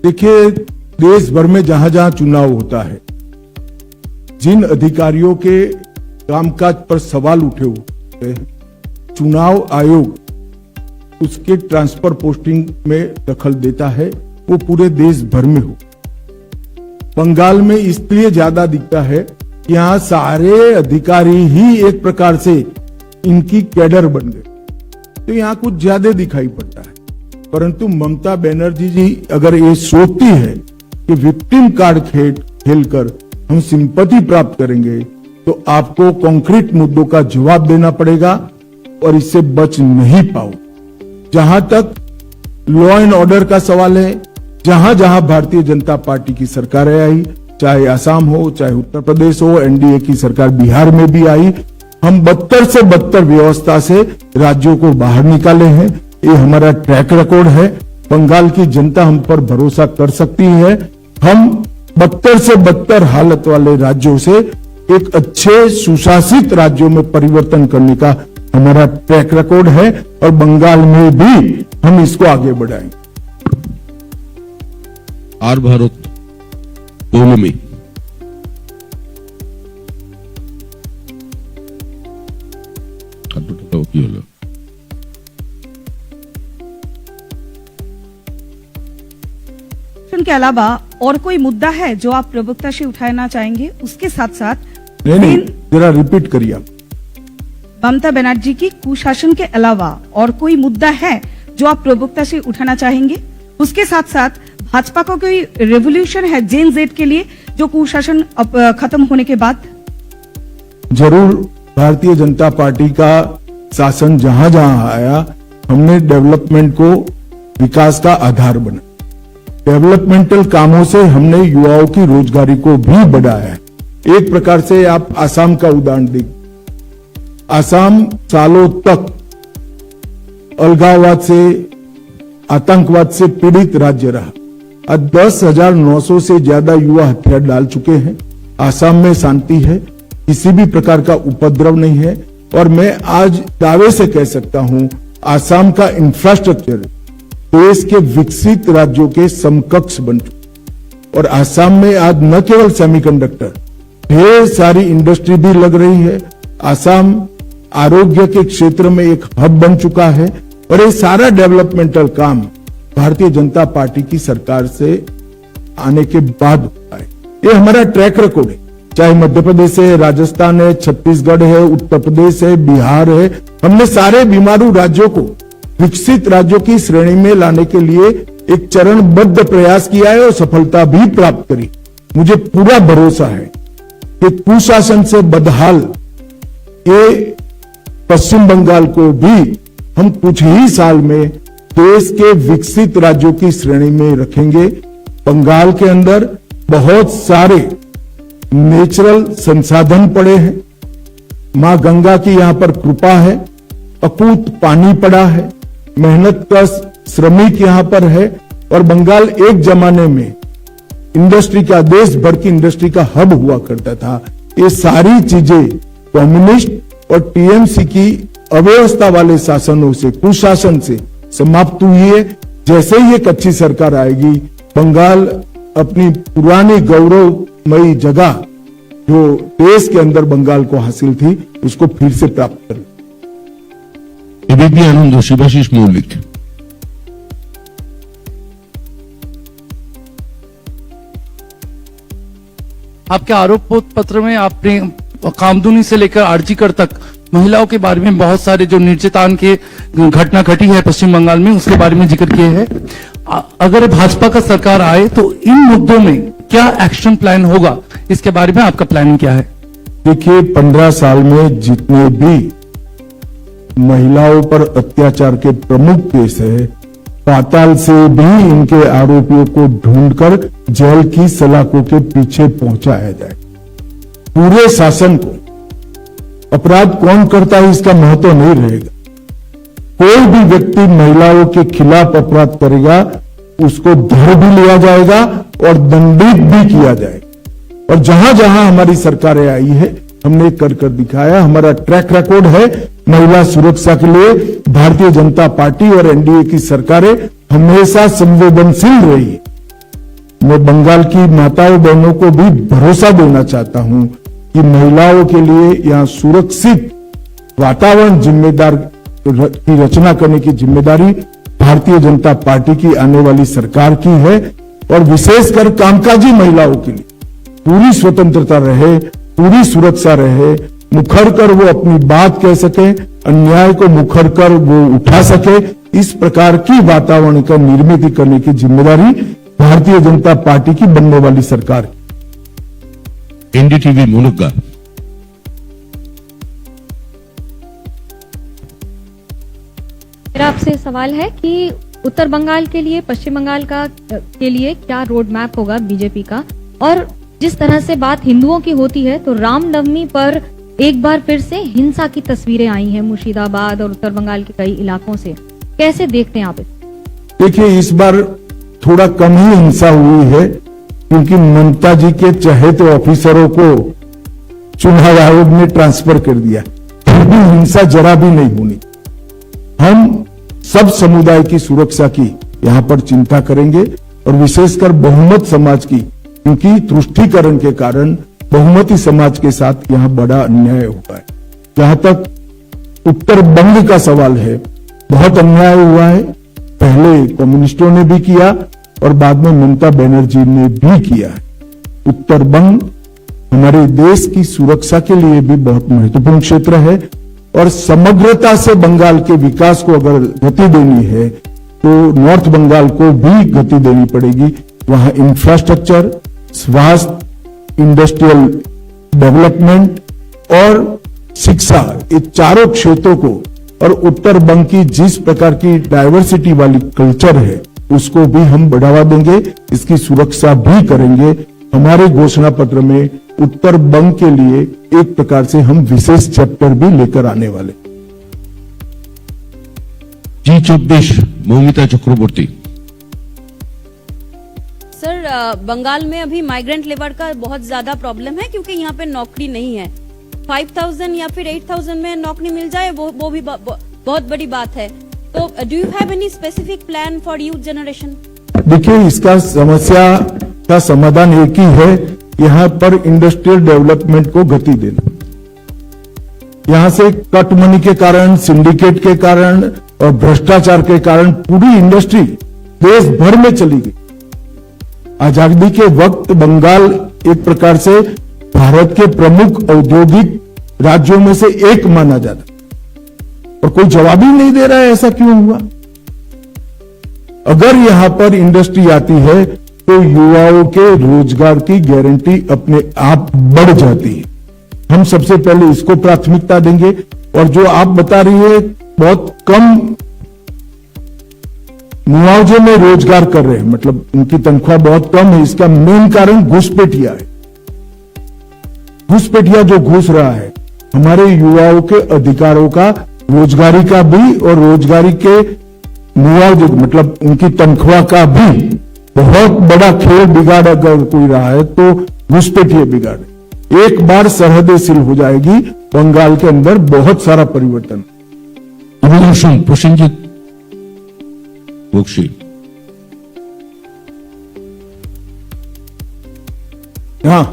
देखिए, देश भर में जहां जहां चुनाव होता है, जिन अधिकारियों के कामकाज पर सवाल उठे हुए, चुनाव आयोग उसके ट्रांसफर पोस्टिंग में दखल देता है, वो पूरे देश भर में हो। बंगाल में इसलिए ज्यादा दिखता है, यहां सारे अधिकारी ही एक प्रकार से इनकी कैडर बन गए, तो यहां कुछ ज्यादा दिखाई पड़ता है। परंतु ममता बनर्जी जी अगर ये सोचती है कि विक्टिम कार्ड खेलकर हम सिंपैथी प्राप्त करेंगे, तो आपको कॉन्क्रीट मुद्दों का जवाब देना पड़ेगा और इससे बच नहीं पाओ। जहां तक लॉ एंड ऑर्डर का सवाल है, जहां जहां भारतीय जनता पार्टी की सरकारें आई, चाहे असम हो, चाहे उत्तर प्रदेश हो, एनडीए की सरकार बिहार में भी आई, हम बदतर से बदतर व्यवस्था से राज्यों को बाहर निकाले हैं। ये हमारा ट्रैक रिकॉर्ड है। बंगाल की जनता हम पर भरोसा कर सकती है। हम बदतर से बदतर हालत वाले राज्यों से एक अच्छे सुशासित राज्यों में परिवर्तन करने का हमारा ट्रैक रिकॉर्ड है और बंगाल में भी हम इसको आगे बढ़ाएंगे। আর ভারত পৌলমী খাদ্যটাও কি হলো? के अलावा और कोई मुद्दा है जो आप प्रवक्ता से उठाना चाहेंगे? उसके साथ साथ नहीं, जरा रिपीट करिए आप। ममता बनर्जी की कुशासन के अलावा और कोई मुद्दा है जो आप प्रवक्ता से उठाना चाहेंगे? उसके साथ साथ भाजपा का कोई रेवोल्यूशन है जेन जेड के लिए जो कुशासन खत्म होने के बाद? जरूर, भारतीय जनता पार्टी का शासन जहां जहां आया, हमने डेवलपमेंट को विकास का आधार बना। डेवलपमेंटल कामों से हमने युवाओं की रोजगारी को भी बढ़ाया है। एक प्रकार से आप आसाम का उदाहरण देखिए। आसाम सालों तक अलगाववाद से, आतंकवाद से पीड़ित राज्य रहा। आज 10,900 से ज्यादा युवा हथियार डाल चुके हैं। आसाम में शांति है, किसी भी प्रकार का उपद्रव नहीं है और मैं आज दावे से कह सकता हूं, आसाम का इंफ्रास्ट्रक्चर देश के विकसित राज्यों के समकक्ष बन चुका और आसाम में आज न केवल सेमीकंडक्टर, ढेर सारी इंडस्ट्री भी लग रही है। आसाम आरोग्य के क्षेत्र में एक हब बन चुका है और ये सारा डेवलपमेंटल काम भारतीय जनता पार्टी की सरकार से आने के बाद हुआ है। ये हमारा ट्रैक रिकॉर्ड है, चाहे मध्य प्रदेश है, राजस्थान है, छत्तीसगढ़ है, उत्तर प्रदेश है, बिहार है। हमने सारे बीमारू राज्यों को विकसित राज्यों की श्रेणी में लाने के लिए एक चरणबद्ध प्रयास किया है और सफलता भी प्राप्त करी। मुझे पूरा भरोसा है कि कुशासन से बदहाल ये पश्चिम बंगाल को भी हम कुछ ही साल में देश के विकसित राज्यों की श्रेणी में रखेंगे। बंगाल के अंदर बहुत सारे नेचुरल संसाधन पड़े हैं, मां गंगा की यहां पर कृपा है, अकूत पानी पड़ा है, मेहनत का श्रमिक यहां पर है और बंगाल एक जमाने में इंडस्ट्री का, देश भर की इंडस्ट्री का हब हुआ करता था। ये सारी चीजें कम्युनिस्ट और टीएमसी की अव्यवस्था वाले शासनों से, कुशासन से समाप्त हुई है। जैसे ही एक अच्छी सरकार आएगी, बंगाल अपनी पुरानी गौरवमयी जगह जो देश के अंदर बंगाल को हासिल थी उसको फिर से प्राप्त करेगी। এবিপি আনন্দ, শিবাশিস মৌলিক। आपके आरोप पत्र में आपने कामदुनी से लेकर आरजीकर तक महिलाओं के बारे में बहुत सारे जो निर्यातन के घटना घटी है पश्चिम बंगाल में, उसके बारे में जिक्र किए हैं। अगर भाजपा का सरकार आए तो इन मुद्दों में क्या एक्शन प्लान होगा, इसके बारे में आपका प्लानिंग क्या है? देखिए, 15 साल में जितने भी महिलाओं पर अत्याचार के प्रमुख केस है, पाताल से भी इनके आरोपियों को ढूंढकर जेल की सलाखों के पीछे पहुंचाया जाए। पूरे शासन को अपराध कौन करता है इसका महत्व नहीं रहेगा। कोई भी व्यक्ति महिलाओं के खिलाफ अपराध करेगा उसको धर भी लिया जाएगा और दंडित भी किया जाएगा। और जहां जहां हमारी सरकारें आई है हमने कर दिखाया। हमारा ट्रैक रिकॉर्ड है महिला सुरक्षा के लिए। भारतीय जनता पार्टी और एनडीए की सरकारें हमेशा संवेदनशील रही। मैं बंगाल की माताओं बहनों को भी भरोसा देना चाहता हूं कि महिलाओं के लिए यहां सुरक्षित वातावरण की रचना करने की जिम्मेदारी भारतीय जनता पार्टी की आने वाली सरकार की है। और विशेषकर कामकाजी महिलाओं के लिए पूरी स्वतंत्रता रहे, पूरी सुरक्षा रहे, मुखर कर वो अपनी बात कह सके, अन्याय को मुखर कर वो उठा सके, इस प्रकार की वातावरण का निर्मित करने की जिम्मेदारी भारतीय जनता पार्टी की बनने वाली सरकार की। एनडीटीवी मुनुगा। मेरा आपसे सवाल है कि उत्तर बंगाल के लिए, पश्चिम बंगाल के लिए क्या रोड मैप होगा बीजेपी का? और जिस तरह से बात हिंदुओं की होती है तो रामनवमी पर एक बार फिर से हिंसा की तस्वीरें आई हैं मुर्शिदाबाद और उत्तर बंगाल के कई इलाकों से, कैसे देखते हैं आप इसे? देखिए, इस बार थोड़ा कम ही हिंसा हुई है क्योंकि ममता जी के चहेते ऑफिसरों को चुनाव आयोग ने ट्रांसफर कर दिया। फिर भी हिंसा जरा भी नहीं होनी। हम सब समुदाय की सुरक्षा की यहां पर चिंता करेंगे और विशेषकर बहुमत समाज की, क्योंकि तुष्टीकरण के कारण बहुमती समाज के साथ यहां बड़ा अन्याय हुआ है। जहां तक उत्तर बंग का सवाल है, बहुत अन्याय हुआ है। पहले कम्युनिस्टों ने भी किया और बाद में ममता बनर्जी ने भी किया है। उत्तर बंग हमारे देश की सुरक्षा के लिए भी बहुत महत्वपूर्ण क्षेत्र है और समग्रता से बंगाल के विकास को अगर गति देनी है तो नॉर्थ बंगाल को भी गति देनी पड़ेगी। वहां इंफ्रास्ट्रक्चर, स्वास्थ्य, इंडस्ट्रियल डेवलपमेंट और शिक्षा, ये चारों क्षेत्रों को, और उत्तर बंग की जिस प्रकार की डाइवर्सिटी वाली कल्चर है उसको भी हम बढ़ावा देंगे, इसकी सुरक्षा भी करेंगे। हमारे घोषणा पत्र में उत्तर बंग के लिए एक प्रकार से हम विशेष चैप्टर भी लेकर आने वाले। G24 मौमिता चक्रवर्ती। सर, बंगाल में अभी माइग्रेंट लेबर का बहुत ज्यादा प्रॉब्लम है क्योंकि यहाँ पे नौकरी नहीं है। 5000 या फिर 8000 में नौकरी मिल जाए वो भी बहुत बड़ी बात है। तो do you have any specific plan for youth generation? देखिए, इसका समस्या का समाधान एक ही है, यहां पर इंडस्ट्रियल डेवलपमेंट को गति देना। यहां से कट मनी के कारण, सिंडिकेट के कारण और भ्रष्टाचार के कारण पूरी इंडस्ट्री देश भर में चली गई। आजादी के वक्त बंगाल एक प्रकार से भारत के प्रमुख औद्योगिक राज्यों में से एक माना जाता, और कोई जवाब ही नहीं दे रहा है ऐसा क्यों हुआ। अगर यहां पर इंडस्ट्री आती है तो युवाओं के रोजगार की गारंटी अपने आप बढ़ जाती है। हम सबसे पहले इसको प्राथमिकता देंगे। और जो आप बता रही है बहुत कम मुआवजे में रोजगार कर रहे हैं, मतलब उनकी तनख्वाह बहुत कम है, इसका मेन कारण घुसपैठिया है। घुसपैठिया जो घुस रहा है हमारे युवाओं के अधिकारों का, रोजगारी का भी और रोजगारी के मुआवजे मतलब उनकी तनख्वाह का भी बहुत बड़ा खेल बिगाड़ अगर कोई रहा है तो घुसपैठिया बिगाड़। एक बार सरहदें सील हो जाएगी, बंगाल के अंदर बहुत सारा परिवर्तन। অভিদর্শন প্রসেনজিৎ বক্সী। हाँ,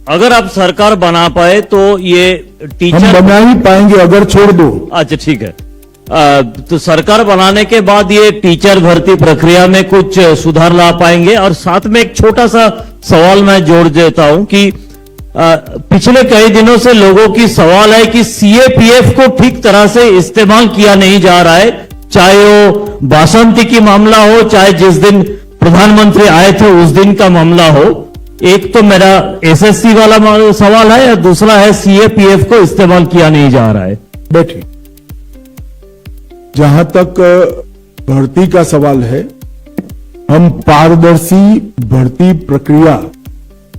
अगर आप सरकार बना पाए तो ये हम टीचर बना ही पाएंगे अगर छोड़ दो। अच्छा ठीक है। तो सरकार बनाने के बाद ये टीचर भर्ती प्रक्रिया में कुछ सुधार ला पाएंगे। और साथ में एक छोटा सा सवाल मैं जोड़ देता हूं कि पिछले कई दिनों से लोगों की सवाल है कि सीएपीएफ को ठीक तरह से इस्तेमाल किया नहीं जा रहा है, चाहे वो बासंती की मामला हो, चाहे जिस दिन प्रधानमंत्री आए थे उस दिन का मामला हो। एक तो मेरा एसएससी वाला सवाल है और दूसरा है सीएपीएफ को इस्तेमाल किया नहीं जा रहा है। बैठिए। जहां तक भर्ती का सवाल है, हम पारदर्शी भर्ती प्रक्रिया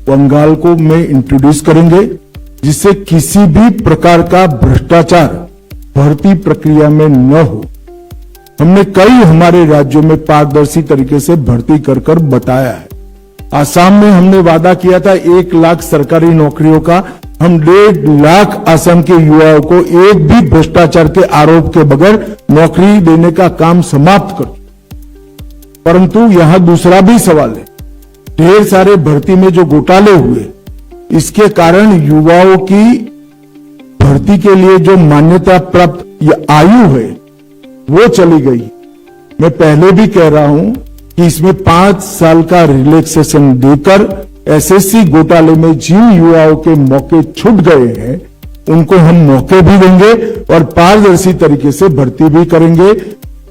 बंगाल को में इंट्रोड्यूस करेंगे, जिससे किसी भी प्रकार का भ्रष्टाचार भर्ती प्रक्रिया में न हो। हमने कई हमारे राज्यों में पारदर्शी तरीके से भर्ती कर कर बताया है। आसाम में हमने वादा किया था 1 लाख सरकारी नौकरियों का। हम 1.5 लाख आसाम के युवाओं को एक भी भ्रष्टाचार के आरोप के बगैर नौकरी देने का काम समाप्त कर। परंतु यहां दूसरा भी सवाल है, ढेर सारे भर्ती में जो घोटाले हुए, इसके कारण युवाओं की भर्ती के लिए जो मान्यता प्राप्त आयु है वो चली गई। मैं पहले भी कह रहा हूं कि इसमें 5 साल का रिलैक्सेशन देकर एसएससी घोटाले में जिन युवाओं के मौके छूट गए हैं उनको हम मौके भी देंगे और पारदर्शी तरीके से भर्ती भी करेंगे।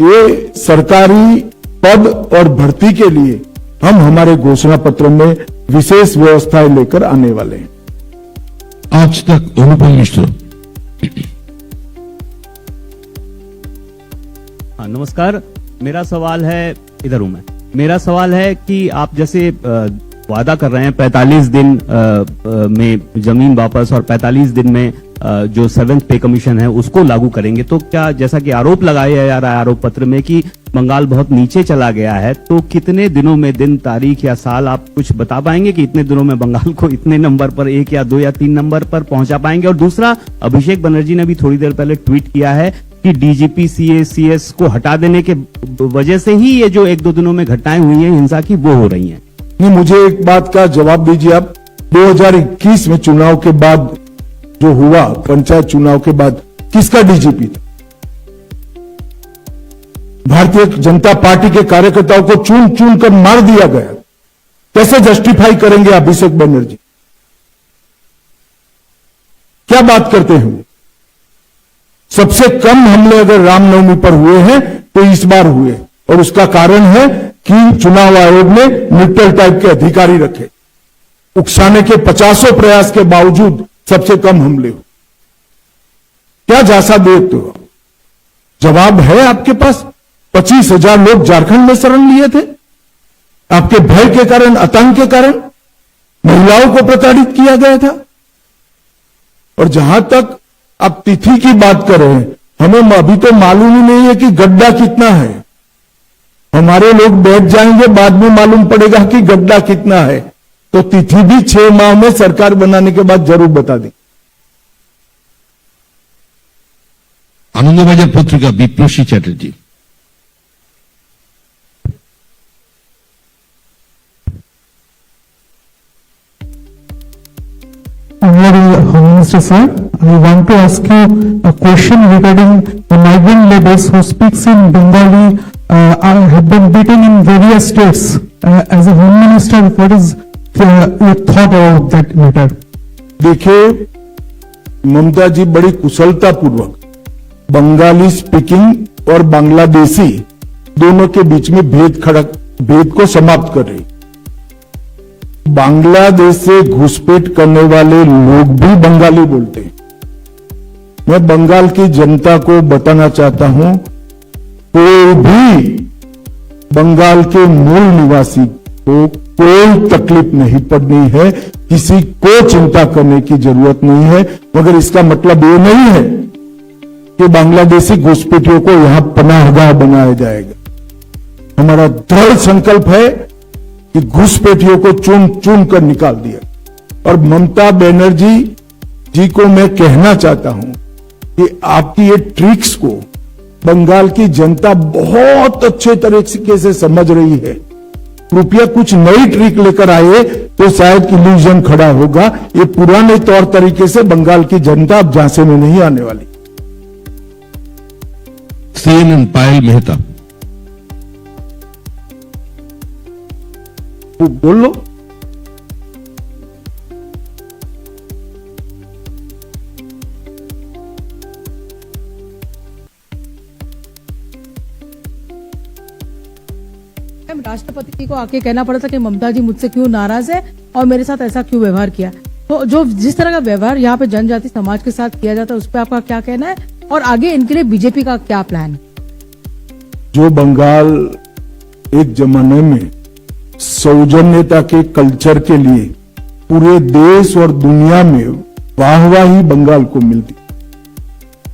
ये सरकारी पद और भर्ती के लिए हम हमारे घोषणा पत्र में विशेष व्यवस्थाएं लेकर आने वाले हैं। आज तक अनुपम मिश्र। हाँ, नमस्कार। मेरा सवाल है, इधर हूं मैं। मेरा सवाल है कि आप जैसे वादा कर रहे हैं 45 दिन में जमीन वापस और 45 दिन में जो 7th पे कमीशन है उसको लागू करेंगे, तो क्या जैसा कि आरोप लगाया जा रहा है आरोप पत्र में कि बंगाल बहुत नीचे चला गया है, तो कितने दिनों में, दिन, तारीख या साल आप कुछ बता पाएंगे कि इतने दिनों में बंगाल को इतने नंबर पर, 1 या 2 या 3 नंबर पर पहुंचा पाएंगे? और दूसरा, अभिषेक बनर्जी ने भी थोड़ी देर पहले ट्वीट किया है कि डीजीपी सीएस को हटा देने के वजह से ही ये जो 1-2 दिनों में घटनाएं हुई हैं हिंसा की वो हो रही हैं। नहीं, मुझे एक बात का जवाब दीजिए आप। 2021 में चुनाव के बाद जो हुआ, पंचायत चुनाव के बाद, किसका डीजीपी था? भारतीय जनता पार्टी के कार्यकर्ताओं को चुन चुन कर मार दिया गया। कैसे जस्टिफाई करेंगे अभिषेक बनर्जी? क्या बात करते हैं? सबसे कम हमले अगर रामनवमी पर हुए हैं तो इस बार हुए, और उसका कारण है कि चुनाव आयोग ने न्यूट्रल टाइप के अधिकारी रखे। उकसाने के 50 प्रयास के बावजूद सबसे कम हमले हुए। क्या जासा देखते हो? जवाब है आपके पास? 25,000 लोग झारखंड में शरण लिए थे आपके भय के कारण, आतंक के कारण। महिलाओं को प्रताड़ित किया गया था। और जहां तक आप तिथि की बात कर रहे हैं, हमें अभी तो मालूम ही नहीं है कि गड्ढा कितना है। हमारे लोग बैठ जाएंगे, बाद में मालूम पड़ेगा कि गड्ढा कितना है। तो तिथि भी 6 माह में सरकार बनाने के बाद जरूर बता दें। আনন্দবাজার পত্রিকা বিপ্লবী Chatterjee. Honorable Home Minister sir, I want to ask you a question regarding the migrant laborers who speaks in Bengali have been beaten in various states. As a Home Minister, what is your thought about that matter? देखिए, ममता जी बड़ी कुशलता पूर्वक Bengali speaking और बांग्लादेशी दोनों के बीच में भेद को समाप्त कर रही। बांग्लादेश से घुसपैठ करने वाले लोग भी बंगाली बोलते हैं। मैं बंगाल की जनता को बताना चाहता हूं, कोई भी बंगाल के मूल निवासी को कोई तकलीफ नहीं पड़नी है, किसी को चिंता करने की जरूरत नहीं है। मगर इसका मतलब ये नहीं है कि बांग्लादेशी घुसपैठियों को यहां पनाहगाह बनाया जाएगा। हमारा दृढ़ संकल्प है कि घुसपैठियों को चुन चुन कर निकाल दिया। और ममता बनर्जी जी को मैं कहना चाहता हूं कि आपकी ये ट्रिक्स को बंगाल की जनता बहुत अच्छे तरीके से समझ रही है। कृपया कुछ नई ट्रिक लेकर आए तो शायद इल्यूजन खड़ा होगा। ये पुराने तौर तरीके से बंगाल की जनता अब झांसे में नहीं आने वाली। CNN पायल मेहता। बोल लो। राष्ट्रपति जी को आके कहना पड़ा था कि ममता जी मुझसे क्यों नाराज है और मेरे साथ ऐसा क्यों व्यवहार किया। तो जो जिस तरह का व्यवहार यहाँ पे जनजाति समाज के साथ किया जाता है उस पर आपका क्या कहना है और आगे इनके लिए बीजेपी का क्या प्लान है? जो बंगाल एक जमाने में सौजन्यता के कल्चर के लिए पूरे देश और दुनिया में वाहवाही बंगाल को मिलती,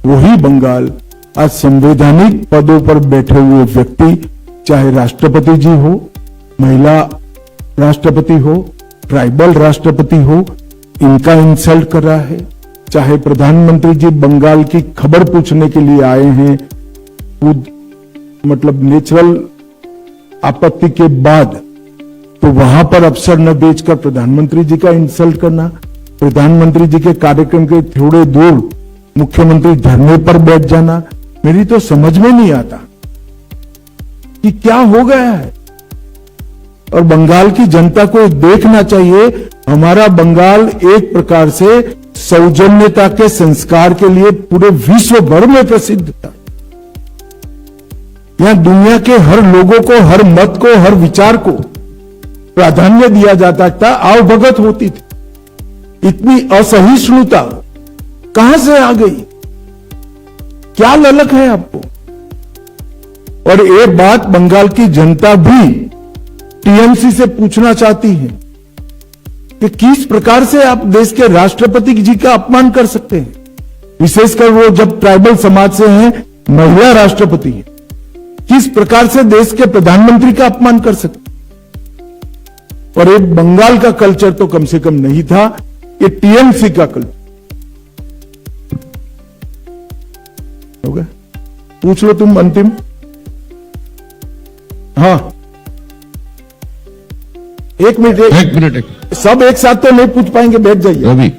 वही बंगाल आज संवैधानिक पदों पर बैठे हुए व्यक्ति, चाहे राष्ट्रपति जी हो, महिला राष्ट्रपति हो, ट्राइबल राष्ट्रपति हो, इनका इंसल्ट कर रहा है। चाहे प्रधानमंत्री जी बंगाल की खबर पूछने के लिए आए हैं, खुद मतलब नेचुरल आपत्ति के बाद, तो वहां पर अफसर न बेचकर प्रधानमंत्री जी का इंसल्ट करना, प्रधानमंत्री जी के कार्यक्रम के थोड़े दूर मुख्यमंत्री धरने पर बैठ जाना, मेरी तो समझ में नहीं आता कि क्या हो गया है। और बंगाल की जनता को देखना चाहिए, हमारा बंगाल एक प्रकार से सौजन्यता के संस्कार के लिए पूरे विश्व भर में प्रसिद्ध था। यहां दुनिया के हर लोगों को, हर मत को, हर विचार को प्राधान्य दिया जाता था, आवभगत होती थी। इतनी असहिष्णुता कहां से आ गई? क्या ललक है आपको? और ये बात बंगाल की जनता भी टीएमसी से पूछना चाहती है कि किस प्रकार से आप देश के राष्ट्रपति जी का अपमान कर सकते हैं, विशेषकर वो जब ट्राइबल समाज से हैं, महिला राष्ट्रपति हैं, किस प्रकार से देश के प्रधानमंत्री का अपमान कर सकते। और ये बंगाल का कल्चर तो कम से कम नहीं था, ये टीएमसी का कल्चर हो गया। पूछ लो तुम अंतिम। हाँ, एक मिनट सब एक साथ तो नहीं पूछ पाएंगे, बैठ जाइए। रवि।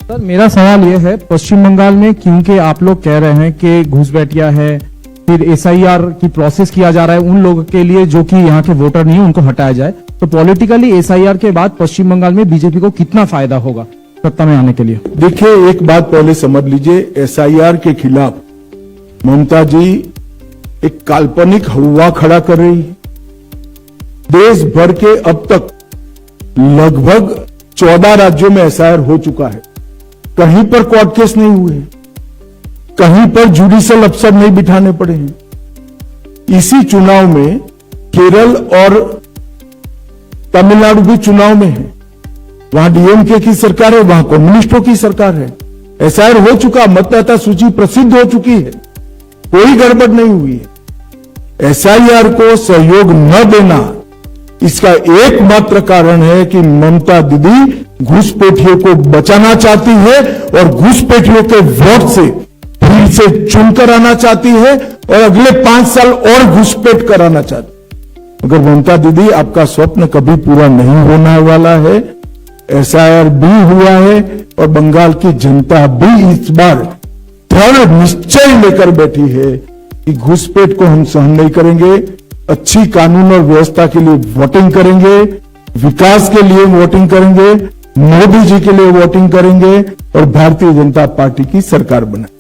सर मेरा सवाल यह है, पश्चिम बंगाल में क्योंकि आप लोग कह रहे हैं कि घुसपैठिया है, फिर एसआईआर की प्रोसेस किया जा रहा है उन लोगों के लिए जो कि यहाँ के वोटर नहीं है उनको हटाया जाए, तो पॉलिटिकली एसआईआर के बाद पश्चिम बंगाल में बीजेपी को कितना फायदा होगा सत्ता में आने के लिए? देखिए, एक बात पहले समझ लीजिए, एसआईआर के खिलाफ ममता जी एक काल्पनिक हवा खड़ा कर रही है। देश भर के अब तक लगभग 14 राज्यों में एसआईआर हो चुका है, कहीं पर कोर्ट केस नहीं हुए, कहीं पर जुडिशियल अफसर नहीं बिठाने पड़े हैं। इसी चुनाव में केरल और तमिलनाडु भी चुनाव में है, वहां डीएमके की सरकार है, वहां कम्युनिस्टों की सरकार है। एसआईआर हो चुका, मतदाता सूची प्रसिद्ध हो चुकी है, कोई गड़बड़ नहीं हुई है। एसआईआर को सहयोग न देना इसका एकमात्र कारण है कि ममता दीदी घुसपैठियों को बचाना चाहती है और घुसपैठियों के वोट से फिर से चुनकर आना चाहती है और अगले 5 साल और घुसपैठ कराना चाहती है। मगर ममता दीदी, आपका स्वप्न कभी पूरा नहीं होने वाला है। SIR भी हुआ है और बंगाल की जनता भी इस बार दृढ़ निश्चय लेकर बैठी है कि घुसपैठ को हम सहन नहीं करेंगे। अच्छी कानून और व्यवस्था के लिए वोटिंग करेंगे, विकास के लिए वोटिंग करेंगे, मोदी जी के लिए वोटिंग करेंगे और भारतीय जनता पार्टी की सरकार बनाएंगे।